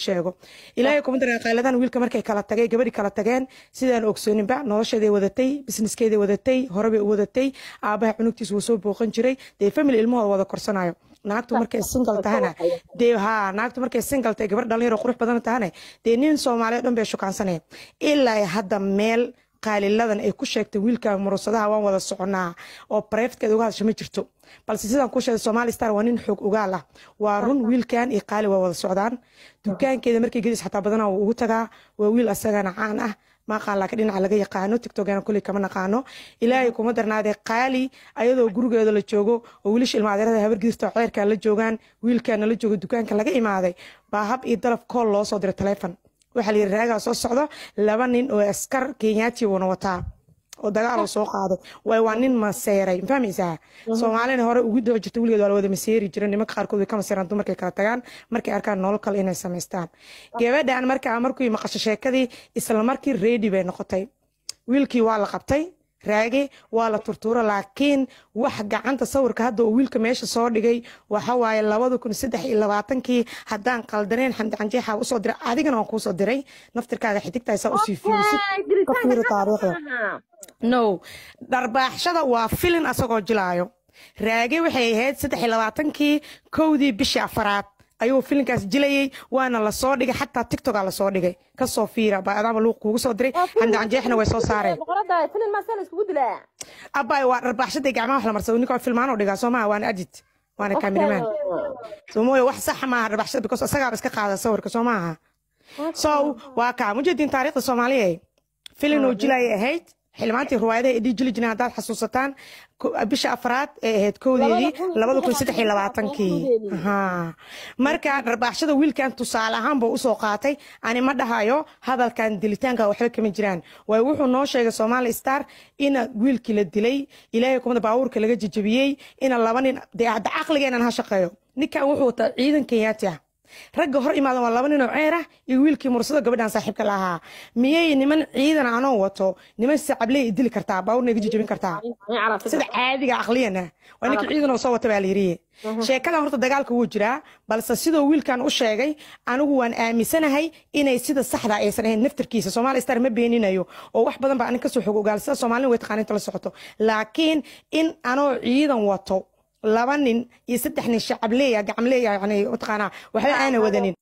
sheego ilaahay kuma daran qayladan wiilka markay kala tageen gabadhi kala tageen sidaan ogsooninba nolosheeday wadatay businesskeeday wadatay horabay u wadatay aabaha cunugtiisa uu soo booqan jiray dee family ilmahooda wada korsanayo naagtu markay single tahana dee naagtu markay single tahay gabar dhalinyaro qurux badan tahana dee nin Soomaaliyeed dhan bay shukaansanay ilaa hadda meel qaaliladan ay ku sheegtay wiilka muruusadaha waan wada soconaa oo private-keeda uga hadasho ma jirto balse sidaan ku sheegay Somali Star waa nin xog ugaal ah waa run wiilkan iyo qaali waa wada socdaan dukaankeeda markay gedis xataa badan oo ugu tagaa waa wiil asagana caan ah ma qaan laakiin dhinaca laga yaqaano TikTok-ana kulli kama naqaano ilaahay kuma darnaade qaali ayadoo gurigeeda la joogo oo wiilish ilmaadeerada habar gidista ceerka la joogan wiilkana la joogo dukaanka laga imaaday baa hab iyo dalab call loo soo diray telefoon waxa la yiraahdaa soo socdo laba nin oo askar Kenyaati wana wataa oo dagaal soo qaaday waa nin ma seeray fahmaysaa Soomaalina hore ugu doo jirtay wiligeed waa wada maseeri jireen nimanka qaar kood kama seeran dumarkay kala tagaan markay arkaan nolol kale inay sameystaan gabadhan markuu maqasho sheekadii isla markii ready bay noqotay wiilkii waa la qabtay raagi waa la turtuura laakiin wax gacanta sawirka hadda oo wiilka meesha soo dhigay waxa waaye 2023 hadaan qaldaneen xamdi canjeexa u soo diray adigana waan ku soo diray naftirkaaga xidigtaysa u sii fiirsi ka fiir taariikhda no darbaaxshada waa filin asagoo jilaayo raagi waxay ahayd 23 kowdii bishii afraad ayuu filinkaas jilayay waana la soo dhigay xataa TikTok la soo dhigay ka soo fiira baadama luuq kugu soo diray xamdi canjeexna way soo saareen boqorada filin ma sal isku dilaa abay waa darbaaxshada gacmaha wax la marsado ninka filmaan oo dhigaa Soomaa waan edit waana cameraman Soomaa wax sax ma darbaaxshada because asaga iska qaada sawirka Soomaa so waa ka mujadin taariikhda Soomaaliyeed filin oo jilay ahayd xilmaantii ruwaayadaha ee jilajina hadaad xasuusataan bisha afraad ee ahayd kowdeedii 2023 marka darbaaxshada wiilkan tusaale ahaan buu u soo qaatay ani ma dhahayo hadalkan dilitaanka waxba kama jiraan way wuxuu noo sheegay Somali Star in wiilkii la dilay ilaahay kuma baawurka laga jajabiyay in laba nin aqligeena ha shaqeeyo ninkan wuxuu taa ciidan Kenyaati ah ragga hor imaadan waa laba nin oo ceer ah iyo wiilkii mursada gabadhan saaxiibka lahaa miyay niman ciidan aanoo wato niman sacabley idili kartaa baawrna iga jajabin kartaa sida caadiga aqliyana waa ninka ciidan oo soo wata baa la yiri sheekada horta dagaalka wuu jiraa balse sidoo wiilkan u sheegay anigu waan aamisanahay inay sida saxda aysan ahayn naftirkiisa Somali Star ma beeninayo oo wax badan baa aniga soo xog ogaalsada Soomaaliya way taqaaneen la socoto laakiin in anoo ciidan wato laba nin iyo saddex nin shacab leeyahay gacam leeyahay yani u taqaana waxa aan wadanin